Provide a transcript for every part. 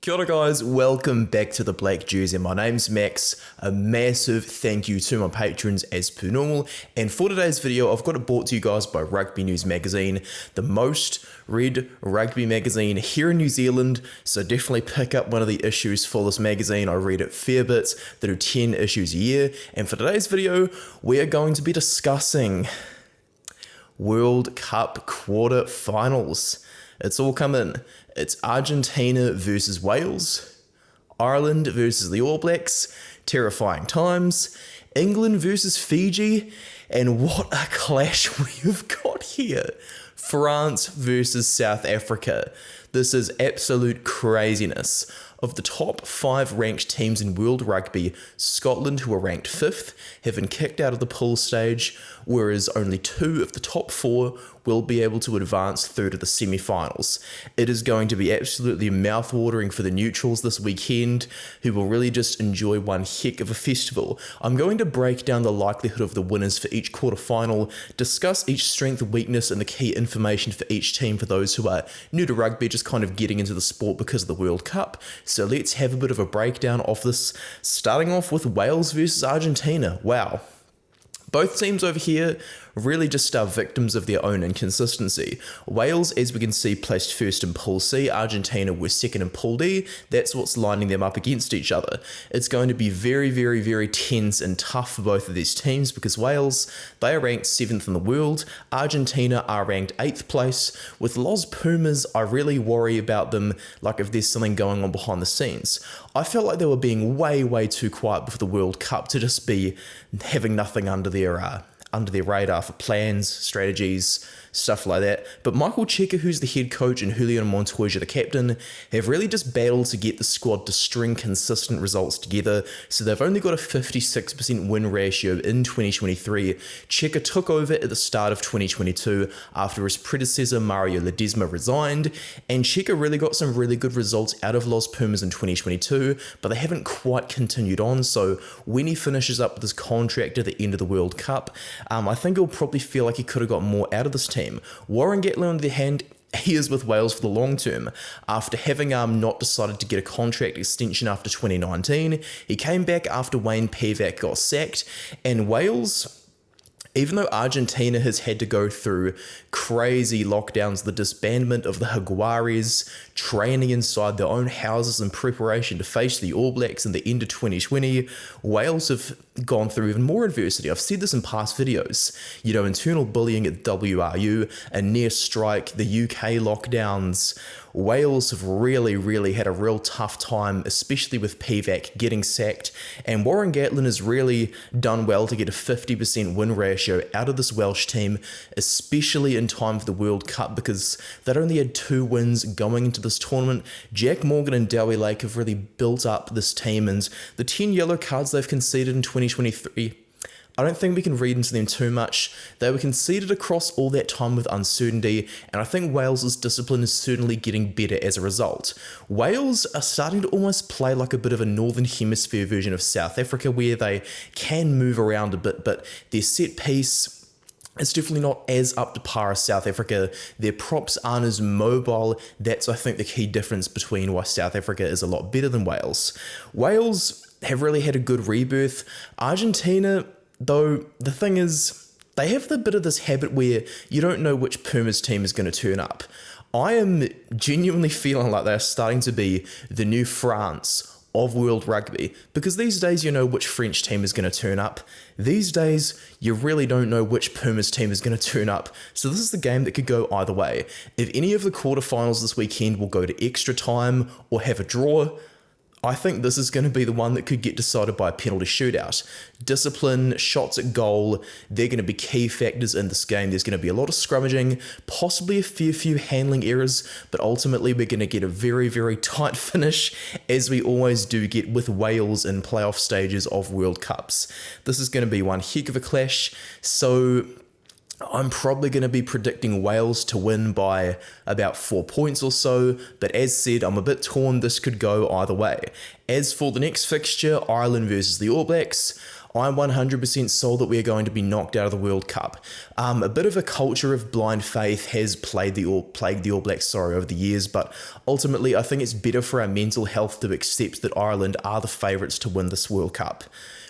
Kia ora guys, welcome back to the Black Jersey. My name's Max. A massive thank you to my patrons as per normal. And for today's video, I've got it brought to you guys by Rugby News Magazine, the most read rugby magazine here in New Zealand. So definitely pick up one of the issues for this magazine. I read it fair bit. They do 10 issues a year. And for today's video, we are going to be discussing World Cup quarter-finals. It's all coming. It's Argentina versus Wales, Ireland versus the All Blacks, terrifying times, England versus Fiji, and what a clash we've got here. France versus South Africa. This is absolute craziness. Of the top 5 ranked teams in World Rugby, Scotland, who are ranked 5th, have been kicked out of the pool stage, whereas only 2 of the top 4 will be able to advance through to the semi-finals. It is going to be absolutely mouth-watering for the neutrals this weekend, who will really just enjoy one heck of a festival. I'm going to break down the likelihood of the winners for each quarter-final, discuss each strength, weakness, and the key information for each team for those who are new to rugby, just kind of getting into the sport because of the World Cup. So let's have a bit of a breakdown of this, starting off with Wales versus Argentina. Wow. Both teams over here really just are victims of their own inconsistency. Wales, as we can see, placed first in Pool C. Argentina were second in Pool D. That's what's lining them up against each other. It's going to be very, very, very tense and tough for both of these teams because Wales, they are ranked 7th in the world. Argentina are ranked 8th place. With Los Pumas, I really worry about them, like if there's something going on behind the scenes. I felt like they were being way, way too quiet before the World Cup to just be having nothing under their radar for plans, strategies, stuff like that. But Michael Cheika, who's the head coach, and Julian Montoya, the captain, have really just battled to get the squad to string consistent results together. So they've only got a 56% win ratio in 2023. Cheika took over at the start of 2022 after his predecessor Mario Ledesma resigned, and Cheika really got some really good results out of Los Pumas in 2022, but they haven't quite continued on. So when he finishes up with his contract at the end of the World Cup, I think he'll probably feel like he could have got more out of this team. Warren Gatland, on the other hand, he is with Wales for the long term. After having not decided to get a contract extension after 2019, he came back after Wayne Pivac got sacked, and Wales, even though Argentina has had to go through crazy lockdowns, the disbandment of the Jaguares, training inside their own houses in preparation to face the All Blacks in the end of 2020, Wales have gone through even more adversity. I've said this in past videos. Internal bullying at WRU, a near strike, the UK lockdowns. Wales have really, really had a real tough time, especially with Pivac getting sacked, and Warren Gatland has really done well to get a 50% win ratio out of this Welsh team, especially in time for the World Cup, because they'd only had 2 wins going into this tournament. Jack Morgan and Dowie Lake have really built up this team, and the 10 yellow cards they've conceded in 2023, I don't think we can read into them too much. They were conceded across all that time with uncertainty, and I think Wales's discipline is certainly getting better as a result. Wales are starting to almost play like a bit of a Northern Hemisphere version of South Africa, where they can move around a bit, but their set piece, it's definitely not as up to par as South Africa. Their props aren't as mobile. That's, I think, the key difference between why South Africa is a lot better than Wales. Wales have really had a good rebirth. Argentina, though, the thing is, they have the bit of this habit where you don't know which Pumas team is going to turn up. I am genuinely feeling like they're starting to be the new France of World Rugby, because these days you know which French team is going to turn up. These days you really don't know which Pumas team is going to turn up, so this is the game that could go either way. If any of the quarterfinals this weekend will go to extra time or have a draw, I think this is going to be the one that could get decided by a penalty shootout. Discipline, shots at goal, they're going to be key factors in this game. There's going to be a lot of scrummaging, possibly a fair few handling errors, but ultimately we're going to get a very, very tight finish, as we always do get with Wales in playoff stages of World Cups. This is going to be one heck of a clash, so I'm probably going to be predicting Wales to win by about 4 points or so, but as said, I'm a bit torn. This could go either way. As for the next fixture, Ireland versus the All Blacks, I'm 100% sold that we are going to be knocked out of the World Cup. A bit of a culture of blind faith has plagued the All Blacks over the years, but ultimately I think it's better for our mental health to accept that Ireland are the favourites to win this World Cup.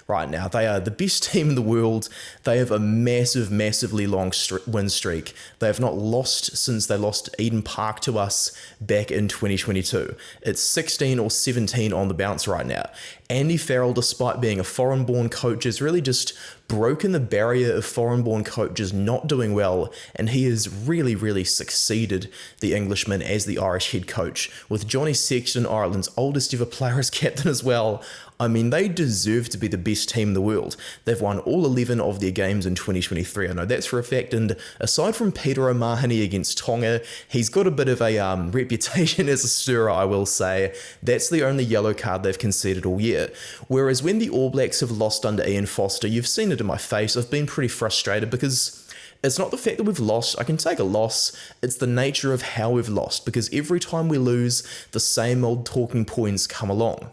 Right now, they are the best team in the world. They have a massively long win streak. They have not lost since they lost Eden Park to us back in 2022. It's 16 or 17 on the bounce right now. Andy Farrell, despite being a foreign-born coach, has really just broken the barrier of foreign-born coaches not doing well, and he has really succeeded the Englishman as the Irish head coach, with Johnny Sexton, Ireland's oldest ever player, as captain as well. I mean, they deserve to be the best team in the world. They've won all 11 of their games in 2023. I know that's for a fact. And aside from Peter O'Mahony against Tonga, he's got a bit of a reputation as a stirrer, I will say. That's the only yellow card they've conceded all year. Whereas when the All Blacks have lost under Ian Foster, you've seen it in my face. I've been pretty frustrated because it's not the fact that we've lost. I can take a loss. It's the nature of how we've lost, because every time we lose, the same old talking points come along.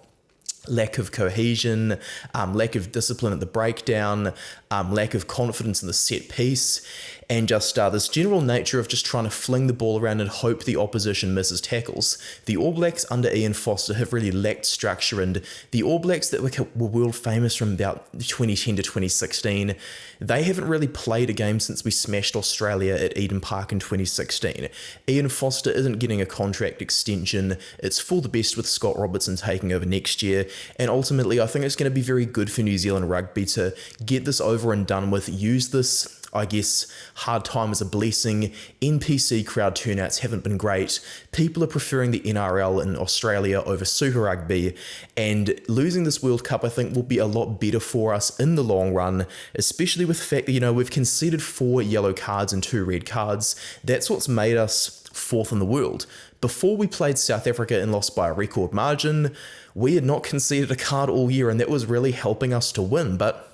Lack of cohesion, lack of discipline at the breakdown, lack of confidence in the set piece, and just this general nature of just trying to fling the ball around and hope the opposition misses tackles. The All Blacks under Ian Foster have really lacked structure, and the All Blacks that were world famous from about 2010 to 2016, they haven't really played a game since we smashed Australia at Eden Park in 2016. Ian Foster isn't getting a contract extension. It's for the best with Scott Robertson taking over next year, and ultimately I think it's going to be very good for New Zealand rugby to get this over and done with, use this, I guess, hard time as a blessing. NPC crowd turnouts haven't been great. People are preferring the NRL in Australia over Super Rugby, and losing this World Cup I think will be a lot better for us in the long run, especially with the fact that, we've conceded 4 yellow cards and 2 red cards. That's what's made us 4th in the world. Before we played South Africa and lost by a record margin, we had not conceded a card all year, and that was really helping us to win. But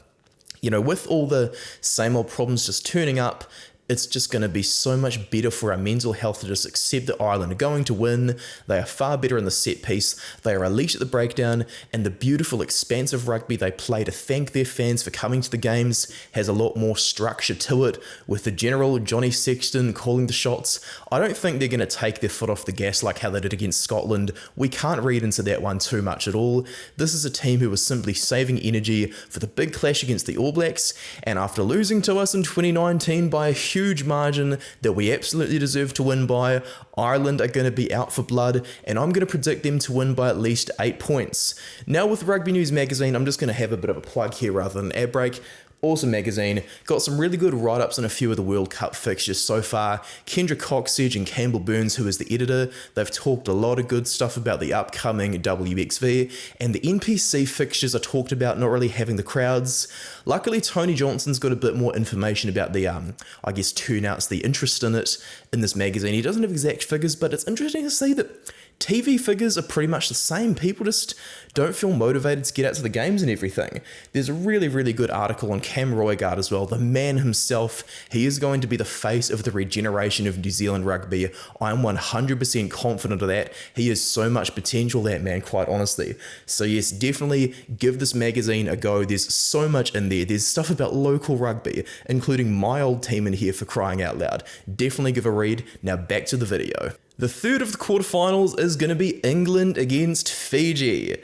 with all the same old problems just turning up, it's just going to be so much better for our mental health to just accept that Ireland are going to win. They are far better in the set piece. They are elite at the breakdown, and the beautiful, expansive rugby they play to thank their fans for coming to the games has a lot more structure to it, with the general Johnny Sexton calling the shots. I don't think they're going to take their foot off the gas like how they did against Scotland. We can't read into that one too much at all. This is a team who was simply saving energy for the big clash against the All Blacks, and after losing to us in 2019 by a huge margin that we absolutely deserve to win by, Ireland are going to be out for blood, and I'm going to predict them to win by at least 8 points. Now with Rugby News Magazine, I'm just going to have a bit of a plug here rather than an ad break. Awesome magazine, got some really good write-ups on a few of the World Cup fixtures so far. Kendra Coxsedge and Campbell Burns, who is the editor, they've talked a lot of good stuff about the upcoming WXV, and the NPC fixtures are talked about not really having the crowds. Luckily, Tony Johnson's got a bit more information about the, turnouts, the interest in it in this magazine. He doesn't have exact figures, but it's interesting to see that TV figures are pretty much the same. People just don't feel motivated to get out to the games and everything. There's a really good article on Cam Roigard as well, the man himself. He is going to be the face of the regeneration of New Zealand rugby. I'm 100% confident of that. He has so much potential, that man, quite honestly. So yes, definitely give this magazine a go. There's so much in there. There's stuff about local rugby, including my old team in here, for crying out loud. Definitely give a read. Now back to the video. The third of the quarterfinals is going to be England against Fiji.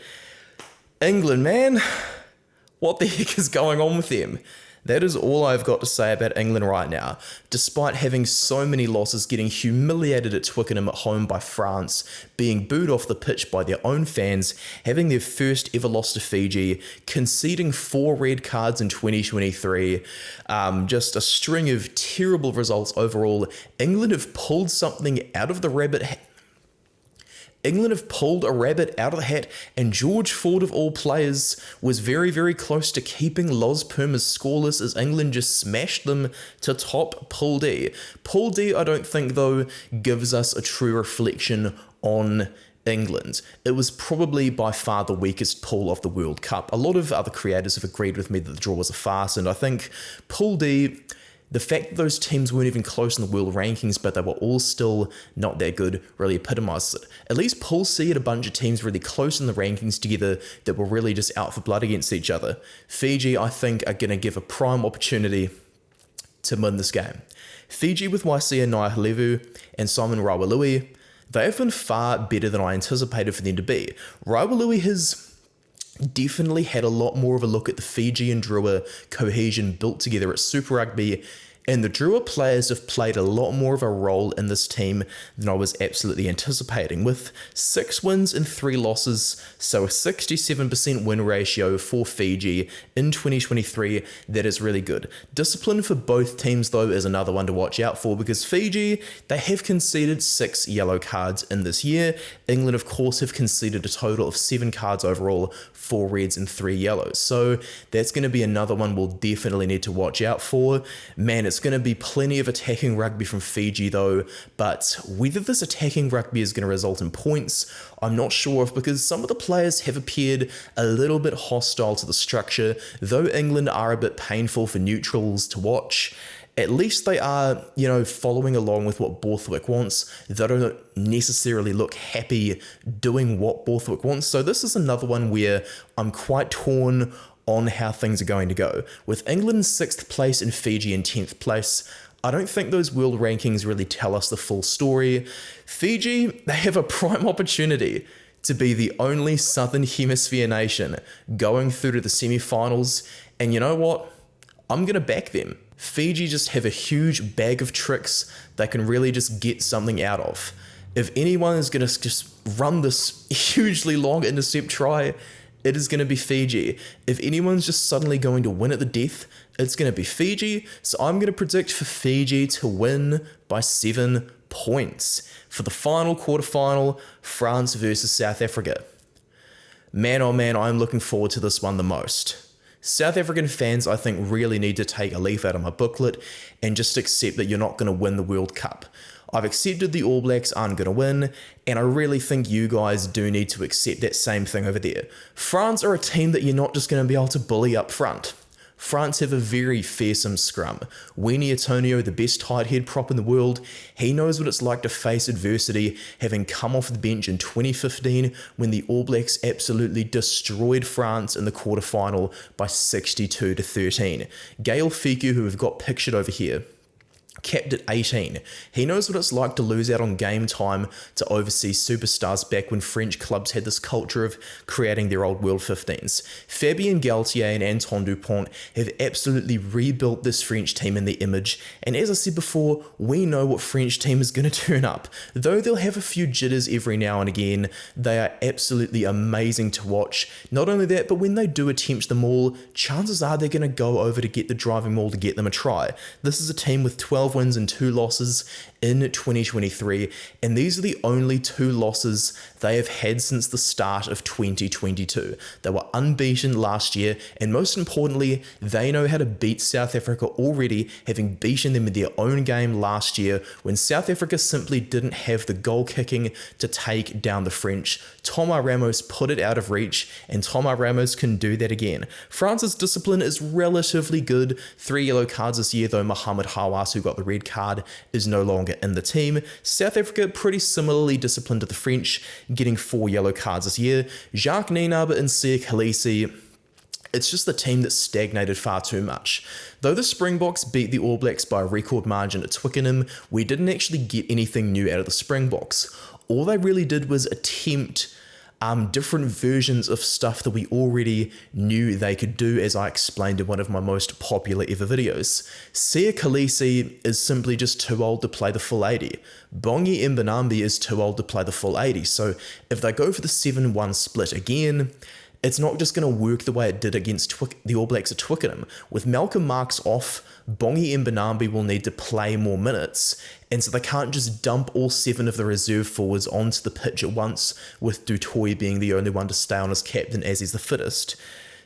England, man, what the heck is going on with them? That is all I've got to say about England right now. Despite having so many losses, getting humiliated at Twickenham at home by France, being booed off the pitch by their own fans, having their first ever loss to Fiji, conceding 4 red cards in 2023, just a string of terrible results overall. England have pulled something out of the rabbit hat. England have pulled a rabbit out of the hat, and George Ford, of all players, was very close to keeping Los Pumas scoreless as England just smashed them to top Pool D. Pool D, I don't think, though, gives us a true reflection on England. It was probably by far the weakest pool of the World Cup. A lot of other creators have agreed with me that the draw was a farce, and I think Pool D, The fact that those teams weren't even close in the world rankings, but they were all still not that good, really epitomizes it. At least Pool C had a bunch of teams really close in the rankings together that were really just out for blood against each other. Fiji, I think, are going to give a prime opportunity to win this game. Fiji with Waisia Naihalevu and Simon Rawalui, they have been far better than I anticipated for them to be. Rawalui has definitely had a lot more of a look at the Fiji and Drua cohesion built together at Super Rugby, and the Drua players have played a lot more of a role in this team than I was absolutely anticipating, with 6 wins and 3 losses, so a 67% win ratio for Fiji in 2023. That is really good. Discipline for both teams, though, is another one to watch out for, because Fiji, they have conceded 6 yellow cards in this year. England, of course, have conceded a total of 7 cards overall, 4 reds and 3 yellows, so that's going to be another one we'll definitely need to watch out for. Man, it's going to be plenty of attacking rugby from Fiji though, but whether this attacking rugby is going to result in points, I'm not sure of, because some of the players have appeared a little bit hostile to the structure. Though England are a bit painful for neutrals to watch, at least they are, following along with what Borthwick wants. They don't necessarily look happy doing what Borthwick wants, so this is another one where I'm quite torn on how things are going to go. With England in 6th place and Fiji in 10th place, I don't think those world rankings really tell us the full story. Fiji, they have a prime opportunity to be the only Southern Hemisphere nation going through to the semi-finals, and you know what? I'm going to back them. Fiji just have a huge bag of tricks they can really just get something out of. If anyone is going to just run this hugely long intercept try, it is going to be Fiji. If anyone's just suddenly going to win at the death, it's going to be Fiji. So I'm going to predict for Fiji to win by 7 points for the final quarterfinal, France versus South Africa. Man, oh man, I'm looking forward to this one the most. South African fans, I think, really need to take a leaf out of my booklet and just accept that you're not going to win the World Cup. I've accepted the All Blacks aren't going to win, and I really think you guys do need to accept that same thing over there. France are a team that you're not just going to be able to bully up front. France have a very fearsome scrum. Weenie Antonio, the best tight head prop in the world, he knows what it's like to face adversity, having come off the bench in 2015 when the All Blacks absolutely destroyed France in the quarterfinal by 62-13. Gael Fiku, who we've got pictured over here, capped at 18. He knows what it's like to lose out on game time to overseas superstars back when French clubs had this culture of creating their old World 15s. Fabien Galtier and Antoine Dupont have absolutely rebuilt this French team in their image, and as I said before, we know what French team is going to turn up. Though they'll have a few jitters every now and again, they are absolutely amazing to watch. Not only that, but when they do attempt the maul, chances are they're going to go over to get the driving maul to get them a try. This is a team with 12 wins and 2 losses in 2023, and these are the only 2 losses they have had since the start of 2022. They were unbeaten last year, and most importantly, they know how to beat South Africa already, having beaten them in their own game last year when South Africa simply didn't have the goal kicking to take down the French. Thomas Ramos put it out of reach, and Thomas Ramos can do that again. France's discipline is relatively good. 3 yellow cards this year, though Mohamed Hawass, who got the red card, is no longer in the team. South Africa pretty similarly disciplined to the French, getting 4 yellow cards this year. Jacques Nienaber and Siya Kolisi, it's just the team that stagnated far too much. Though the Springboks beat the All Blacks by a record margin at Twickenham, we didn't actually get anything new out of the Springboks. All they really did was attempt different versions of stuff that we already knew they could do, as I explained in one of my most popular ever videos. Siya Kolisi is simply just too old to play the full 80. Bongi Mbonambi is too old to play the full 80, so if they go for the 7-1 split again, it's not just going to work the way it did against the All Blacks at Twickenham. With Malcolm Marx off, Bongi Mbonambi will need to play more minutes, and so they can't just dump all 7 of the reserve forwards onto the pitch at once, with Dutoy being the only one to stay on as captain as he's the fittest.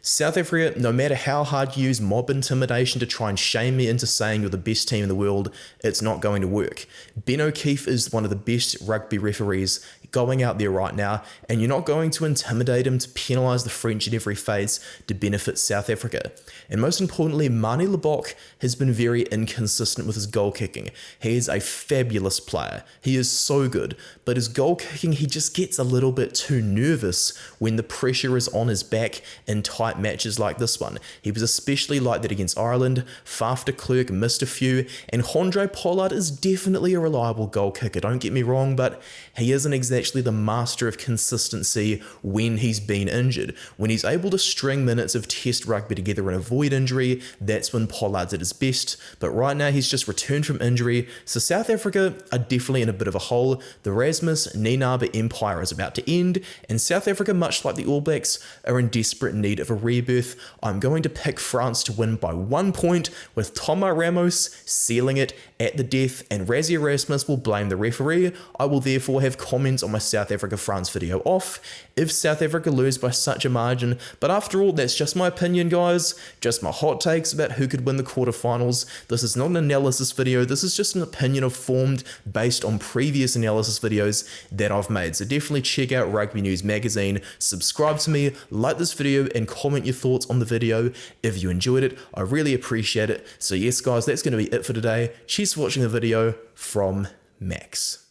South Africa, no matter how hard you use mob intimidation to try and shame me into saying you're the best team in the world, it's not going to work. Ben O'Keefe is one of the best rugby referees going out there right now, and you're not going to intimidate him to penalise the French in every phase to benefit South Africa. And most importantly, Manie Libbok has been very inconsistent with his goal kicking. He is a fabulous player. He is so good, but his goal kicking, he just gets a little bit too nervous when the pressure is on his back in tight matches like this one. He was especially like that against Ireland. Faf de Klerk missed a few, and Handré Pollard is definitely a reliable goal kicker, don't get me wrong, but he isn't exactly the master of consistency when he's been injured. When he's able to string minutes of test rugby together and avoid injury, that's when Pollard's at his best, but right now he's just returned from injury, so South Africa are definitely in a bit of a hole. The Rasmus Nienaber empire is about to end, and South Africa, much like the All Blacks, are in desperate need of a rebirth. I'm going to pick France to win by 1 point, with Thomas Ramos sealing it at the death, and Rassie Erasmus will blame the referee. I will therefore have comments on my South Africa-France video off if South Africa lose by such a margin, but after all, that's just my opinion, guys, just my hot takes about who could win the quarterfinals. This is not an analysis video, this is just an opinion I've formed based on previous analysis videos that I've made, so definitely check out Rugby News Magazine, subscribe to me, like this video, and comment your thoughts on the video if you enjoyed it. I really appreciate it. So yes guys, that's going to be it for today. Cheers for watching the video from Max.